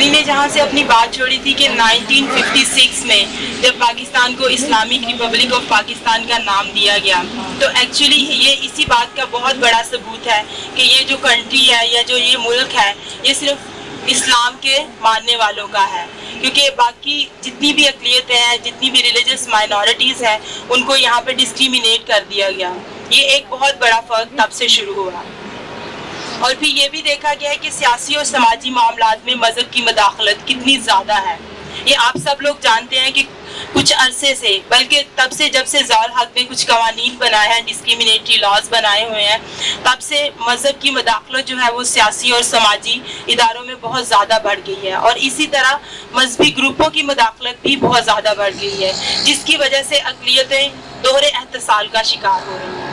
منی نے جہاں سے اپنی بات چھوڑی تھی کہ 1956 میں جب پاکستان کو اسلامک ریپبلک آف پاکستان کا نام دیا گیا، تو ایکچولی یہ اسی بات کا بہت بڑا ثبوت ہے کہ یہ جو کنٹری ہے یا جو یہ ملک ہے یہ صرف اسلام کے ماننے والوں کا ہے، کیونکہ باقی جتنی بھی اقلیتیں ہیں، جتنی بھی ریلیجس مائنورٹیز ہیں، ان کو یہاں پہ ڈسکریمنیٹ کر دیا گیا۔ یہ ایک بہت بڑا فرق تب سے شروع ہوا۔ اور پھر یہ بھی دیکھا گیا ہے کہ سیاسی اور سماجی معاملات میں مذہب کی مداخلت کتنی زیادہ ہے۔ یہ آپ سب لوگ جانتے ہیں کہ کچھ عرصے سے، بلکہ تب سے جب سے ضیاء الحق نے کچھ قوانین بنائے ہیں، ڈسکریمنیٹری لاز بنائے ہوئے ہیں، تب سے مذہب کی مداخلت جو ہے وہ سیاسی اور سماجی اداروں میں بہت زیادہ بڑھ گئی ہے، اور اسی طرح مذہبی گروپوں کی مداخلت بھی بہت زیادہ بڑھ گئی ہے، جس کی وجہ سے اقلیتیں دوہرے احتسال کا شکار ہو رہی ہیں۔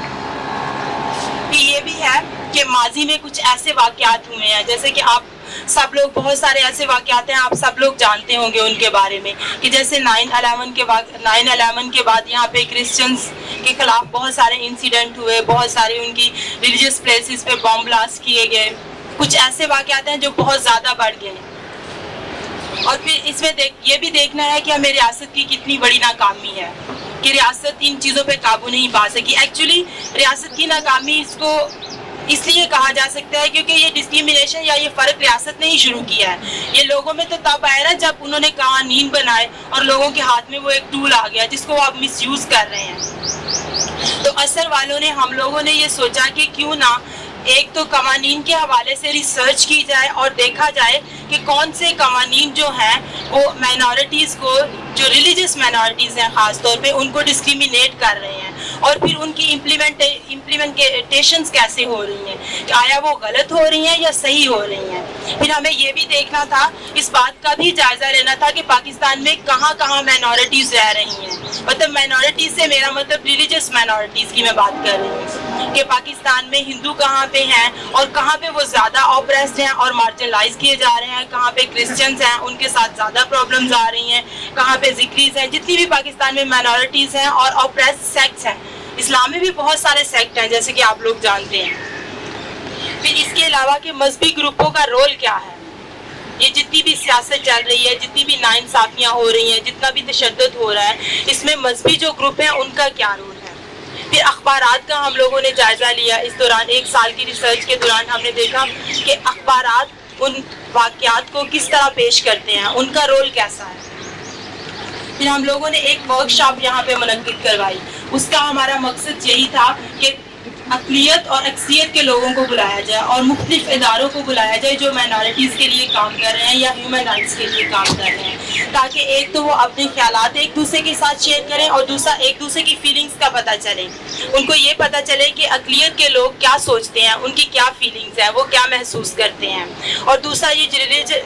پھر یہ بھی ہے کہ ماضی میں کچھ ایسے واقعات ہوئے ہیں، جیسے کہ آپ سب لوگ، بہت سارے ایسے واقعات ہیں آپ سب لوگ جانتے ہوں گے ان کے بارے میں، کہ جیسے 9/11 کے بعد یہاں پہ کرسچنز کے خلاف بہت سارے انسیڈنٹ ہوئے، بہت سارے ان کی ریلیجیس پلیسز پہ بم بلاسٹ کیے گئے۔ کچھ ایسے واقعات ہیں جو بہت زیادہ بڑھ گئے ہیں۔ اور پھر اس میں یہ بھی دیکھنا ہے کہ ہمیں ریاست کی کتنی بڑی ناکامی ہے کہ ریاست ان چیزوں پہ قابو نہیں پا سکی۔ ایکچولی ریاست کی ناکامی اس لیے کہا جا سکتا ہے کیونکہ یہ ڈسکریمنیشن یا یہ فرق ریاست نے ہی شروع کیا ہے۔ یہ لوگوں میں تو تب آیا نا جب انہوں نے قوانین بنائے اور لوگوں کے ہاتھ میں وہ ایک ٹول آ گیا جس کو وہ اب مس یوز کر رہے ہیں۔ تو اثر والوں نے، ہم لوگوں نے یہ سوچا کہ کیوں نہ ایک تو قوانین کے حوالے سے ریسرچ کی جائے اور دیکھا جائے کہ کون سے قوانین جو ہیں وہ مائنورٹیز کو، جو ریلیجس مائنورٹیز ہیں خاص طور پہ، ان کو ڈسکریمنیٹ کر رہے ہیں، اور پھر ان کی امپلیمنٹیشنز کیسے ہو رہی ہیں، کہ آیا وہ غلط ہو رہی ہیں یا صحیح ہو رہی ہیں۔ پھر ہمیں یہ بھی دیکھنا تھا، اس بات کا بھی جائزہ لینا تھا کہ پاکستان میں کہاں کہاں مائنورٹیز رہ رہی ہیں۔ مطلب مائنورٹیز سے میرا مطلب ریلیجس مائنورٹیز کی میں بات کر رہی ہوں، کہ پاکستان میں ہندو کہاں پہ ہیں اور کہاں پہ وہ زیادہ آپریسڈ ہیں اور مارجنلائز کیے جا رہے ہیں، کہاں پہ کرسچنز ہیں ان کے ساتھ زیادہ پرابلمز آ رہی ہیں، کہاں پہ ذکریز ہیں، جتنی بھی پاکستان میں مائنورٹیز ہیں اور آپریسڈ سیکٹس ہیں۔ اسلام میں بھی بہت سارے سیکٹ ہیں جیسے کہ آپ لوگ جانتے ہیں۔ پھر اس کے علاوہ کہ مذہبی گروپوں کا رول کیا ہے، یہ جتنی بھی سیاست چل رہی ہے، جتنی بھی ناانصافیاں ہو رہی ہیں، جتنا بھی تشدد ہو رہا ہے، اس میں مذہبی جو گروپ ہیں ان کا کیا رول ہے۔ پھر اخبارات کا ہم لوگوں نے جائزہ لیا، اس دوران 1 سال کی ریسرچ کے دوران ہم نے دیکھا کہ اخبارات ان واقعات کو کس طرح پیش کرتے ہیں، ان کا رول کیسا ہے۔ پھر ہم لوگوں نے ایک ورکشاپ یہاں پہ منعقد کروائی، اس کا ہمارا مقصد یہی تھا کہ اقلیت اور اکثریت کے لوگوں کو بلایا جائے اور مختلف اداروں کو بلایا جائے جو مائنورٹیز کے لیے کام کر رہے ہیں یا ہیومن رائٹس کے لیے کام کر رہے ہیں، تاکہ ایک تو وہ اپنے خیالات ایک دوسرے کے ساتھ شیئر کریں، اور دوسرا ایک دوسرے کی فیلنگز کا پتہ چلے، ان کو یہ پتہ چلے کہ اقلیت کے لوگ کیا سوچتے ہیں، ان کی کیا فیلنگز ہیں، وہ کیا محسوس کرتے ہیں، اور دوسرا یہ جو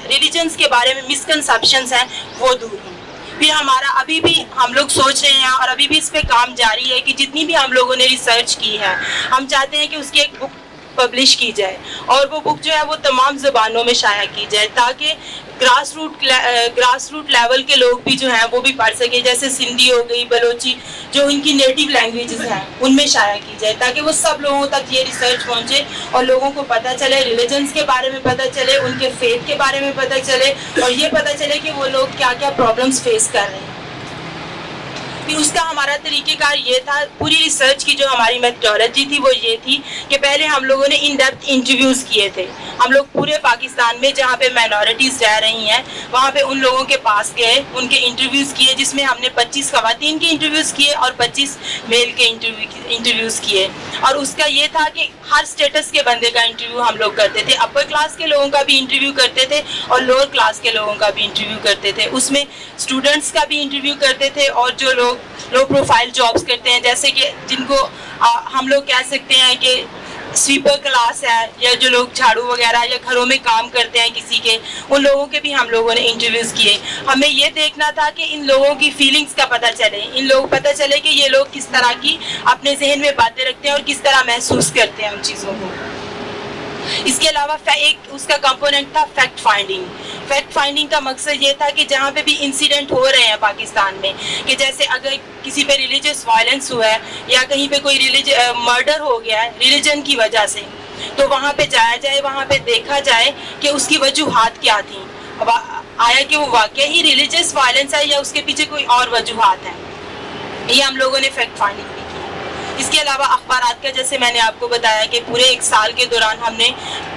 ریلیجنس کے بارے میں مسکنسیپشنز ہیں وہ دور ہوں۔ پھر ہمارا ابھی بھی ہم لوگ سوچ رہے ہیں اور ابھی بھی اس پہ کام جاری ہے کہ جتنی بھی ہم لوگوں نے ریسرچ کی ہے، ہم چاہتے ہیں کہ اس کی ایک بک پبلش کی جائے، اور وہ بک جو ہے وہ تمام زبانوں میں شائع کی جائے، تاکہ گراس روٹ لیول کے لوگ بھی جو ہیں وہ بھی پڑھ سکیں، جیسے سندھی ہو گئی، بلوچی، جو ان کی نیٹیو لینگویجز ہیں ان میں شائع کی جائے، تاکہ وہ سب لوگوں تک یہ ریسرچ پہنچے اور لوگوں کو پتہ چلے، ریلیجنس کے بارے میں پتہ چلے، ان کے فیتھ کے بارے میں پتہ چلے، اور یہ پتہ چلے کہ وہ لوگ کیا کیا پرابلمس فیس کر رہے ہیں۔ پھر اس کا ہمارا طریقہ کار یہ تھا، پوری ریسرچ کی جو ہماری میتھڈالوجی تھی وہ یہ تھی کہ پہلے ہم لوگوں نے ان ڈیپتھ انٹرویوز کیے تھے، ہم لوگ پورے پاکستان میں جہاں پہ مائنورٹیز رہ رہی ہیں وہاں پہ ان لوگوں کے پاس گئے، ان کے انٹرویوز کیے، جس میں ہم نے 25 خواتین کے انٹرویوز کیے اور 25 میل کے انٹرویوز کیے، اور اس کا یہ تھا کہ ہر سٹیٹس کے بندے کا انٹرویو ہم لوگ کرتے تھے، اپر کلاس کے لوگوں کا بھی انٹرویو کرتے تھے اور لوور کلاس کے لوگوں کا بھی انٹرویو کرتے تھے، اس میں اسٹوڈنٹس کا بھی انٹرویو کرتے تھے، اور جو لوگ لو پروفائل جابس کرتے ہیں، جیسے کہ جن کو ہم لوگ کہہ سکتے ہیں کہ سویپر کلاس ہے، یا جو لوگ جھاڑو وغیرہ یا گھروں میں کام کرتے ہیں کسی کے، ان لوگوں کے بھی ہم لوگوں نے انٹرویوز کیے۔ ہمیں یہ دیکھنا تھا کہ ان لوگوں کی فیلنگز کا پتہ چلے، ان لوگ پتہ چلے کہ یہ لوگ کس طرح کی اپنے ذہن میں باتیں رکھتے ہیں اور کس طرح محسوس کرتے ہیں ان چیزوں کو۔ اس کے علاوہ ایک اس کا کمپوننٹ تھا فیکٹ فائنڈنگ۔ فیکٹ فائنڈنگ کا مقصد یہ تھا کہ جہاں پہ بھی انسیڈنٹ ہو رہے ہیں پاکستان میں، کہ جیسے اگر کسی پہ ریلیجس وائلنس ہوا ہے یا کہیں پہ کوئی مرڈر ہو گیا ہے ریلیجن کی وجہ سے، تو وہاں پہ جایا جائے، وہاں پہ دیکھا جائے کہ اس کی وجوہات کیا تھیں، آیا کہ وہ واقعی ہی ریلیجیس وائلنس ہے یا اس کے پیچھے کوئی اور وجوہات ہیں. یہ ہم لوگوں نے فیکٹ فائنڈنگ بھی کی. اس کے علاوہ اخبارات کا جیسے میں نے آپ کو بتایا کہ پورے ایک سال کے دوران ہم نے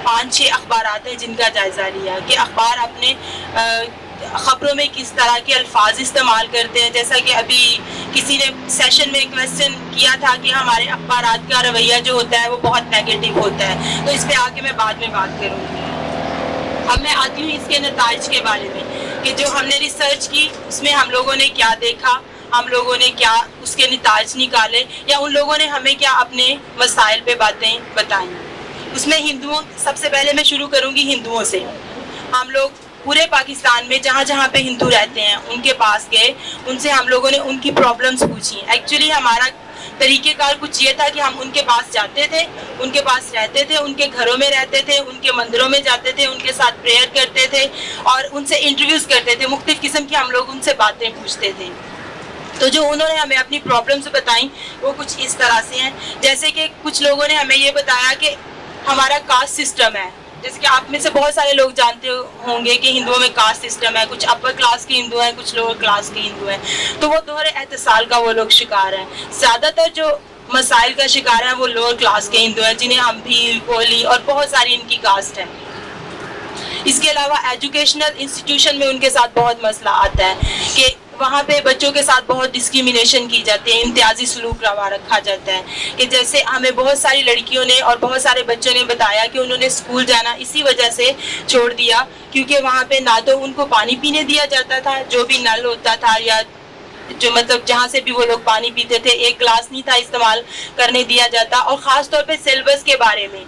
5-6 اخبارات ہیں جن کا جائزہ لیا کہ اخبار اپنے خبروں میں کس طرح کے الفاظ استعمال کرتے ہیں. جیسا کہ ابھی کسی نے سیشن میں کویسچن کیا تھا کہ ہمارے اخبارات کا رویہ جو ہوتا ہے وہ بہت نیگیٹو ہوتا ہے, تو اس پہ آگے میں بعد میں بات کروں گی. اب میں آتی ہوں اس کے نتائج کے بارے میں کہ جو ہم نے ریسرچ کی اس میں ہم لوگوں نے کیا دیکھا, ہم لوگوں نے کیا اس کے نتائج نکالے, یا ان لوگوں نے ہمیں کیا اپنے مسائل پہ باتیں بتائیں. اس میں ہندوؤں, سب سے پہلے میں شروع کروں گی ہندوؤں سے. ہم لوگ پورے پاکستان میں جہاں جہاں پہ ہندو رہتے ہیں ان کے پاس گئے, ان سے ہم لوگوں نے ان کی پرابلمس پوچھی. ایکچولی ہمارا طریقہ کار کچھ یہ تھا کہ ہم ان کے پاس جاتے تھے, ان کے پاس رہتے تھے, ان کے گھروں میں رہتے تھے, ان کے مندروں میں جاتے تھے, ان کے ساتھ پریئر کرتے تھے اور ان سے انٹرویوز کرتے تھے. مختلف قسم کی ہم لوگ ان سے باتیں پوچھتے تھے. تو جو انہوں نے ہمیں اپنی پرابلمس بتائیں وہ کچھ اس طرح سے ہیں. جیسے کہ کچھ لوگوں نے ہمیں یہ بتایا کہ ہمارا کاسٹ سسٹم ہے. جیسے کہ آپ میں سے بہت سارے لوگ جانتے ہوں گے کہ ہندوؤں میں کاسٹ سسٹم ہے, کچھ اپر کلاس کے ہندو ہیں, کچھ لوور کلاس کے ہندو ہیں. تو وہ دوہرے احتسال کا وہ لوگ شکار ہیں. زیادہ تر جو مسائل کا شکار ہیں وہ لوور کلاس کے ہندو ہیں جنہیں ہم بھی, کولی اور بہت ساری ان کی کاسٹ ہے. اس کے علاوہ ایجوکیشنل انسٹیٹیوشن میں ان کے ساتھ بہت مسئلہ آتا ہے کہ وہاں پہ بچوں کے ساتھ بہت ڈسکریمنیشن کی جاتی ہے, امتیازی سلوک روا رکھا جاتا ہے. کہ جیسے ہمیں بہت ساری لڑکیوں نے اور بہت سارے بچوں نے بتایا کہ انہوں نے اسکول جانا اسی وجہ سے چھوڑ دیا کیونکہ وہاں پہ نہ تو ان کو پانی پینے دیا جاتا تھا, جو بھی نل ہوتا تھا یا جو مطلب جہاں سے بھی وہ لوگ پانی پیتے تھے ایک گلاس نہیں تھا استعمال کرنے دیا جاتا. اور خاص طور پہ سیلیبس کے بارے میں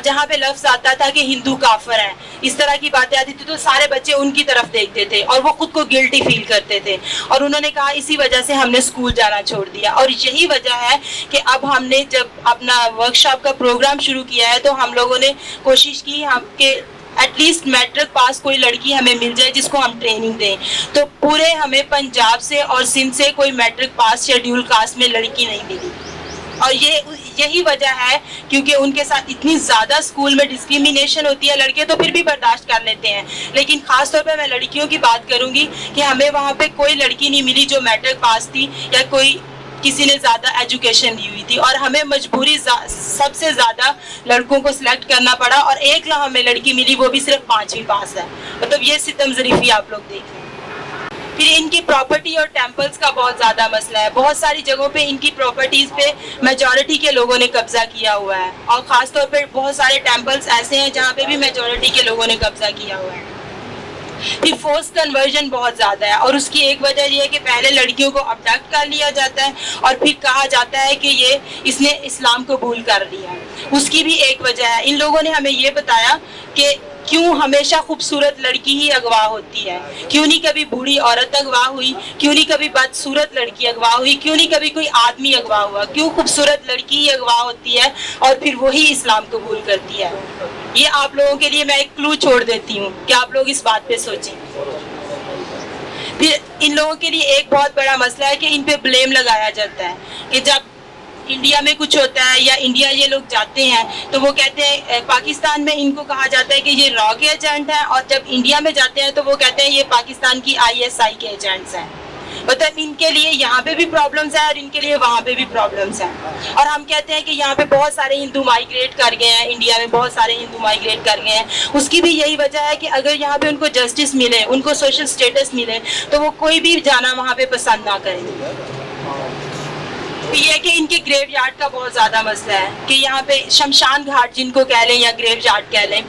جہاں پہ لفظ آتا تھا کہ ہندو کافر ہیں, اس طرح کی باتیں آتی تھی تو سارے بچے ان کی طرف دیکھتے تھے اور وہ خود کو گلٹی فیل کرتے تھے. اور انہوں نے کہا اسی وجہ سے ہم نے اسکول جانا چھوڑ دیا. اور یہی وجہ ہے کہ اب ہم نے جب اپنا ورکشاپ کا پروگرام شروع کیا ہے تو ہم لوگوں نے کوشش کی ہم کہ ایٹ لیسٹ میٹرک پاس کوئی لڑکی ہمیں مل جائے جس کو ہم ٹریننگ دیں. تو پورے ہمیں پنجاب سے اور سندھ سے کوئی میٹرک پاس شیڈیول کاسٹ میں لڑکی نہیں ملی. اور یہی وجہ ہے کیونکہ ان کے ساتھ اتنی زیادہ اسکول میں ڈسکریمنیشن ہوتی ہے. لڑکے تو پھر بھی برداشت کر لیتے ہیں, لیکن خاص طور پہ میں لڑکیوں کی بات کروں گی کہ ہمیں وہاں پہ کوئی لڑکی نہیں ملی جو میٹرک پاس تھی یا کوئی کسی نے زیادہ ایجوکیشن دی ہوئی تھی. اور ہمیں مجبوری سب سے زیادہ لڑکوں کو سلیکٹ کرنا پڑا اور ایک ہمیں لڑکی ملی وہ بھی صرف 5ویں پاس ہے. مطلب یہ ستم ظریفی آپ لوگ دیکھیں. پھر ان کی پراپرٹی اور ٹیمپلز کا بہت زیادہ مسئلہ ہے. بہت ساری جگہوں پہ ان کی پراپرٹیز پہ میجورٹی کے لوگوں نے قبضہ کیا ہوا ہے اور خاص طور پہ بہت سارے ٹیمپلز ایسے ہیں جہاں پہ بھی میجورٹی کے لوگوں نے قبضہ کیا ہوا ہے. پھر فورس کنورژن بہت زیادہ ہے اور اس کی ایک وجہ یہ ہے کہ پہلے لڑکیوں کو ابڈکٹ کر لیا جاتا ہے اور پھر کہا جاتا ہے کہ اس نے اسلام قبول کر لیا. اس کی بھی ایک وجہ ہے. ان لوگوں نے ہمیں یہ بتایا کہ کیوں ہمیشہ خوبصورت لڑکی ہی اغوا ہوتی ہے, کیوں نہیں کبھی بوڑھی عورت اغوا ہوئی, کیوں نہیں کبھی بدصورت لڑکی اغوا ہوئی, کیوں نہیں کبھی کوئی آدمی اغوا ہوا, کیوں خوبصورت لڑکی ہی اغوا ہوتی ہے اور پھر وہی اسلام قبول کرتی ہے. یہ آپ لوگوں کے لیے میں ایک کلو چھوڑ دیتی ہوں کہ آپ لوگ اس بات پہ سوچیں. پھر ان لوگوں کے لیے ایک بہت بڑا مسئلہ ہے کہ ان پہ بلیم لگایا جاتا ہے کہ جب انڈیا میں کچھ ہوتا ہے یا انڈیا یہ لوگ جاتے ہیں تو وہ کہتے ہیں پاکستان میں ان کو کہا جاتا ہے کہ یہ را کے ایجنٹ ہیں, اور جب انڈیا میں جاتے ہیں تو وہ کہتے ہیں یہ پاکستان کی ISI کے ایجنٹس ہیں. مطلب ان کے لیے یہاں پہ بھی پرابلمس ہیں اور ان کے لیے وہاں پہ بھی پرابلمس ہیں. اور ہم کہتے ہیں کہ یہاں پہ بہت سارے ہندو مائیگریٹ کر گئے ہیں, انڈیا میں بہت سارے ہندو مائیگریٹ کر گئے ہیں. اس کی بھی یہی وجہ ہے کہ اگر یہاں پہ ان کو جسٹس ملے, ان کو سوشل سٹیٹس ملے تو وہ کوئی بھی جانا وہاں پہ پسند نہ کریں. یہ ہے کہ ان کے گریو یارڈ کا بہت زیادہ مسئلہ ہے کہ یہاں پہ شمشان گھاٹ جن کو کہہ لیں یا گریو یارڈ کہہ لیں,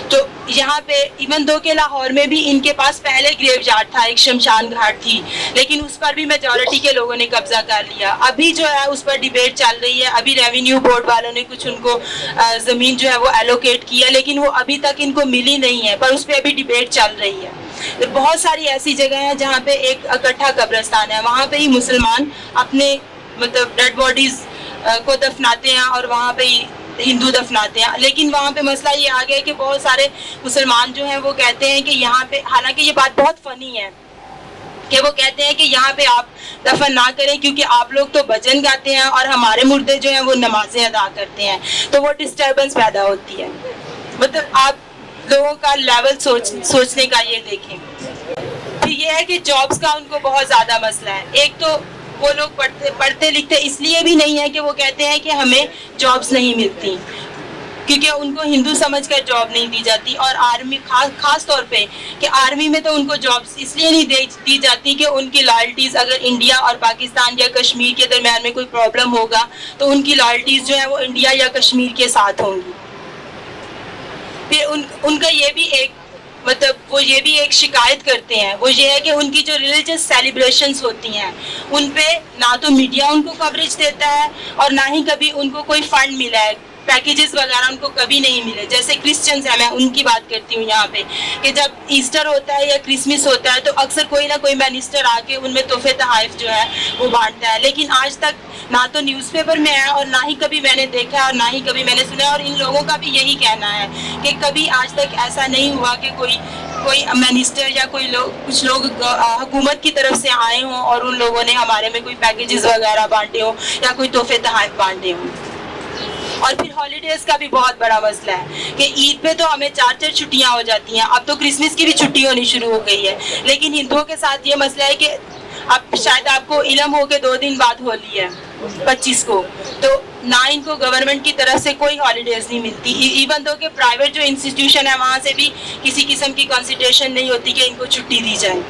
تو یہاں پہ ایون دو کہ لاہور میں بھی ان کے پاس پہلے گریو یارڈ تھا, ایک شمشان گھاٹ تھی, لیکن اس پر بھی میجورٹی کے لوگوں نے قبضہ کر لیا. ابھی جو ہے اس پر ڈیبیٹ چل رہی ہے. ابھی ریونیو بورڈ والوں نے کچھ ان کو زمین جو ہے وہ ایلوکیٹ کیا, لیکن وہ ابھی تک ان کو ملی نہیں ہے, پر اس پہ ابھی ڈیبیٹ چل رہی ہے. بہت ساری ایسی جگہ ہیں جہاں پہ ایک اکٹھا قبرستان ہے, وہاں پہ ہی مسلمان اپنے مطلب ڈیڈ باڈیز کو دفناتے ہیں اور وہاں پہ ہندو دفناتے ہیں. لیکن وہاں پہ مسئلہ یہ آ گیا کہ بہت سارے مسلمان جو ہیں وہ کہتے ہیں کہ یہاں پہ, حالانکہ یہ بات بہت فنی ہے کہ وہ کہتے ہیں کہ یہاں پہ آپ دفن نہ کریں کیونکہ آپ لوگ تو بھجن گاتے ہیں اور ہمارے مردے جو ہیں وہ نمازیں ادا کرتے ہیں, تو وہ ڈسٹربنس پیدا ہوتی ہے. مطلب آپ لوگوں کا لیول سوچنے کا یہ دیکھیں. پھر یہ ہے کہ جابس کا ان کو بہت زیادہ مسئلہ ہے. ایک تو وہ لوگ پڑھتے لکھتے اس لیے بھی نہیں ہے کہ وہ کہتے ہیں کہ ہمیں جابس نہیں ملتی, کیونکہ ان کو ہندو سمجھ کر جاب نہیں دی جاتی. اور آرمی خاص طور پہ کہ آرمی میں تو ان کو جابس اس لیے نہیں دی جاتی کہ ان کی لائلٹیز اگر انڈیا اور پاکستان یا کشمیر کے درمیان میں کوئی پرابلم ہوگا تو ان کی لائلٹیز جو ہیں وہ انڈیا یا کشمیر کے ساتھ ہوں گی. پھر ان کا یہ بھی ایک مطلب وہ یہ بھی ایک شکایت کرتے ہیں, وہ یہ ہے کہ ان کی جو ریلیجس سیلیبریشنز ہوتی ہیں ان پہ نہ تو میڈیا ان کو کوریج دیتا ہے اور نہ ہی کبھی ان کو کوئی فنڈ ملا ہے. پیکیجز وغیرہ ان کو کبھی نہیں ملے. جیسے کرسچنز ہیں, میں ان کی بات کرتی ہوں یہاں پہ, کہ جب ایسٹر ہوتا ہے یا کرسمس ہوتا ہے تو اکثر کوئی نہ کوئی منسٹر آ کے ان میں تحفے تحائف جو ہے وہ بانٹتا ہے. لیکن آج تک نہ تو نیوز پیپر میں ہے اور نہ ہی کبھی میں نے دیکھا اور نہ ہی کبھی میں نے سنا. اور ان لوگوں کا بھی یہی کہنا ہے کہ کبھی آج تک ایسا نہیں ہوا کہ کوئی منسٹر یا کچھ لوگ حکومت کی طرف سے آئے ہوں اور ان لوگوں نے ہمارے میں کوئی پیکیجز وغیرہ بانٹے ہوں یا کوئی تحفے تحائف بانٹے ہوں. اور پھر ہالیڈیز کا بھی بہت بڑا مسئلہ ہے کہ عید پہ تو ہمیں 4 چھٹیاں ہو جاتی ہیں. اب تو کرسمس کی بھی چھٹی ہونی شروع ہو گئی ہے. لیکن ہندوؤں کے ساتھ یہ مسئلہ ہے کہ اب شاید آپ کو علم ہو کہ 2 دن بعد ہولی ہے 25 کو, تو نہ ان کو گورنمنٹ کی طرف سے کوئی ہالیڈیز نہیں ملتی. ایون دو کہ پرائیویٹ جو انسٹیٹیوشن ہے وہاں سے بھی کسی قسم کی کنسیڈریشن نہیں ہوتی کہ ان کو چھٹی دی جائے.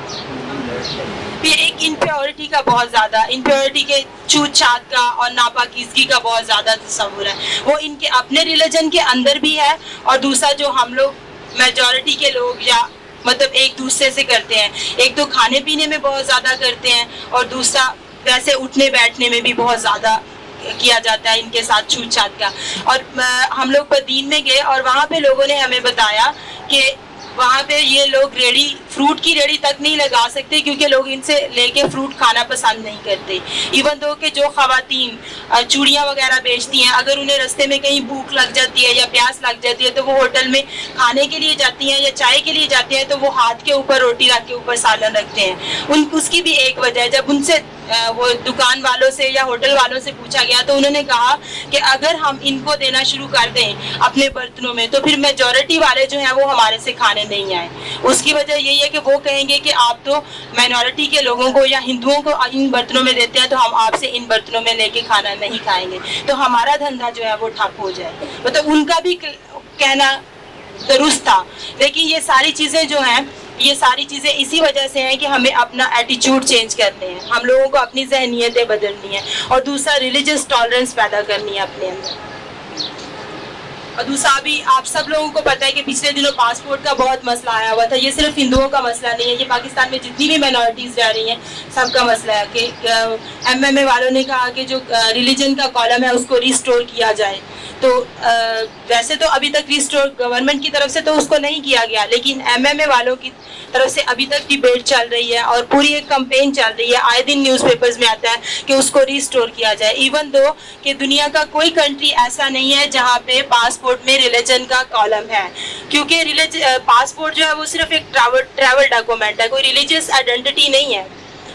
پھر ایک انپیورٹی کا بہت زیادہ, انپیورٹی کے چھوت چھات کا اور ناپاکیزگی کا بہت زیادہ تصور ہے. وہ ان کے اپنے ریلیجن کے اندر بھی ہے اور دوسرا جو ہم لوگ میجورٹی کے لوگ یا مطلب ایک دوسرے سے کرتے ہیں. ایک تو کھانے پینے میں بہت زیادہ کرتے ہیں اور دوسرا ویسے اٹھنے بیٹھنے میں بھی بہت زیادہ کیا جاتا ہے ان کے ساتھ چھوت چھات کا. اور ہم لوگ بدین میں گئے اور وہاں پہ لوگوں نے ہمیں بتایا کہ وہاں پہ یہ لوگ فروٹ کی ریڑھی تک نہیں لگا سکتے کیونکہ لوگ ان سے لے کے فروٹ کھانا پسند نہیں کرتے. ایون دو کہ جو خواتین چوڑیاں وغیرہ بیچتی ہیں, اگر انہیں رستے میں کہیں بھوک لگ جاتی ہے یا پیاس لگ جاتی ہے تو وہ ہوٹل میں کھانے کے لیے جاتی ہیں یا چائے کے لیے جاتی ہیں تو وہ ہاتھ کے اوپر روٹی رکھ کے اوپر سالن رکھتے ہیں. اس کی بھی ایک وجہ ہے. جب ان سے وہ دکان والوں سے یا ہوٹل والوں سے پوچھا گیا تو انہوں نے کہا کہ اگر ہم ان کو دینا شروع کر دیں اپنے برتنوں میں تو پھر میجورٹی والے جو ہیں وہ ہمارے سے کھانے نہیں آئے. اس کی وجہ یہی ہے کہ وہ کہیں گے کہ آپ تو مائنورٹی کے لوگوں کو یا ہندوؤں کو ان برتنوں میں دیتے ہیں تو ہم آپ سے ان برتنوں میں لے کے کھانا نہیں کھائیں گے, تو ہمارا دھندا جو ہے وہ ٹھپ ہو جائے. مطلب ان کا بھی کہنا درست تھا. لیکن یہ ساری چیزیں جو ہیں یہ ساری چیزیں اسی وجہ سے ہیں کہ ہمیں اپنا ایٹیچیوڈ چینج کرنے ہیں, ہم لوگوں کو اپنی ذہنیتیں بدلنی ہیں اور دوسرا ریلیجس ٹالرنس پیدا کرنی ہے اپنے اندر. اور دوسرا بھی آپ سب لوگوں کو پتہ ہے کہ پچھلے دنوں پاسپورٹ کا بہت مسئلہ آیا ہوا تھا. یہ صرف ہندوؤں کا مسئلہ نہیں ہے, یہ پاکستان میں جتنی بھی مائنورٹیز رہ رہی ہیں سب کا مسئلہ ہے کہ MMA والوں نے کہا کہ جو ریلیجن کا کالم ہے اس کو ریسٹور کیا جائے. تو ویسے تو ابھی تک ریسٹور گورنمنٹ کی طرف سے تو اس کو نہیں کیا گیا, لیکن MMA والوں کی طرف سے ابھی تک ڈیبیٹ چل رہی ہے اور پوری ایک کمپین چل رہی ہے. آئے دن نیوز پیپرز میں آتا ہے کہ اس کو ریسٹور کیا جائے. ایون دو کہ دنیا کا کوئی کنٹری ایسا نہیں ہے جہاں پہ پاسپورٹ میں ریلیجن کا کالم ہے, کیونکہ پاسپورٹ جو ہے وہ صرف ایک ٹریول ڈاکومنٹ ہے, کوئی ریلیجیس آئیڈینٹی نہیں ہے.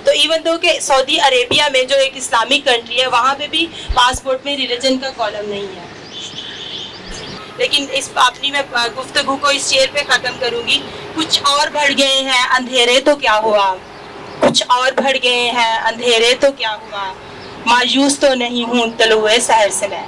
تو ایون دو کہ سعودی عربیہ میں جو ایک اسلامک کنٹری ہے وہاں پہ بھی پاسپورٹ میں ریلیجن کا کالم نہیں ہے. لیکن اپنی میں گفتگو کو اس شعر پہ ختم کروں گی. کچھ اور بڑھ گئے ہیں اندھیرے تو کیا ہوا, کچھ اور بڑھ گئے ہیں اندھیرے تو کیا ہوا, مایوس تو نہیں ہوں طلوع سحر سے میں.